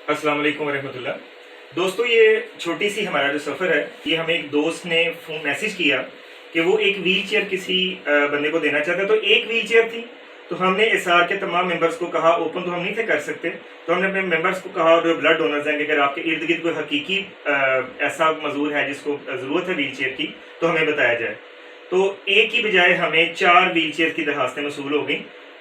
अस्सलाम वालेकुम वरहमतुल्लाह। दोस्तों, ये छोटी सी हमारा जो सफ़र है, ये हमें एक दोस्त ने फ़ोन मैसेज किया कि वो एक व्हील चेयर किसी बंदे को देना चाहता है। तो एक व्हील चेयर थी, तो हमने एसआर के तमाम मेंबर्स को कहा, ओपन तो हम नहीं थे कर सकते, तो हमने अपने मेंबर्स को कहा और जो ब्लड डोनर्स हैं कि अगर आपके इर्द गिर्द कोई हकीकी ऐसा मजूर है जिसको ज़रूरत है व्हील चेयर की, तो हमें बताया जाए। तो एक की बजाय हमें 4 व्हील चेयर की दरखास्तें मसूल हो गई।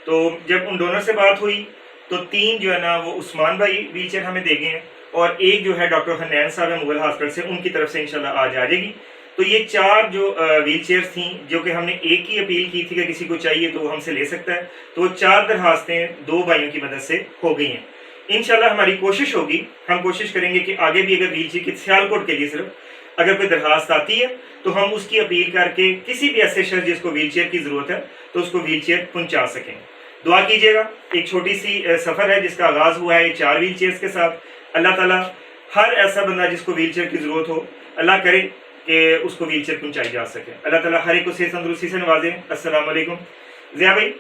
तो जब उन डोनर से बात हुई तो 3 जो है ना वो उस्मान भाई व्हील चेयर हमें दे गए हैं, और एक जो है डॉक्टर हनैन साहब है मुगल हॉस्पिटल से, उनकी तरफ से इंशाल्लाह आज आ जाएगी। तो ये 4 जो व्हील चेयर्स थी, जो कि हमने एक ही अपील की थी कि किसी को चाहिए तो वो हमसे ले सकता है, तो वो 4 दरखास्तें 2 भाइयों की मदद से हो गई हैं। इंशाल्लाह हमारी कोशिश होगी, हम कोशिश करेंगे कि आगे भी अगर व्हील चेयर की सियालकोट के लिए सिर्फ अगर कोई दरखास्त आती है तो हम उसकी अपील करके किसी भी ऐसे शख्स जिसको व्हील चेयर की ज़रूरत है तो उसको व्हील चेयर पहुँचा सकें। दुआ कीजिएगा। एक छोटी सी सफ़र है जिसका आगाज़ हुआ है 4 व्हील चेयर्स के साथ। अल्लाह ताला हर ऐसा बंदा जिसको व्हील चेयर की ज़रूरत हो, अल्लाह करे कि उसको व्हील चेयर पहुँचाई जा सके। अल्लाह ताला हर एक को सेहत तंदुरुस्ती से नवाजे। अस्सलाम वालेकुम। ज़िया भाई,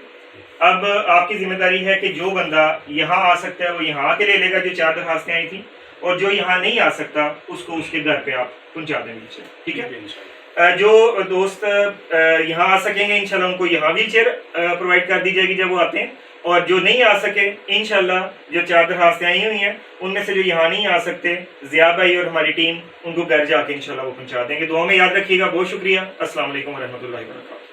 अब आपकी जिम्मेदारी है कि जो बंदा यहाँ आ सकता है वो यहाँ आके ले लेगा, जो 4 दरखास्तें आई थी, और जो यहाँ नहीं आ सकता उसको उसके घर पे आप पहुँचा दें व्हील चेयर, ठीक है। जो दोस्त यहाँ आ सकेंगे इंशाल्लाह उनको यहाँ व्हील चेयर प्रोवाइड कर दी जाएगी जब वो आते हैं, और जो नहीं आ सके इंशाल्लाह जो 4 दरखास्तें आई हुई हैं उनमें से जो यहाँ नहीं आ सकते, ज़िया भाई और हमारी टीम उनको घर जाके इंशाल्लाह वो पहुँचा देंगे। दुआ में याद रखिएगा। बहुत शुक्रिया। अस्सलाम वालेकुम वरहमतुल्लाहि वबरकातुहू।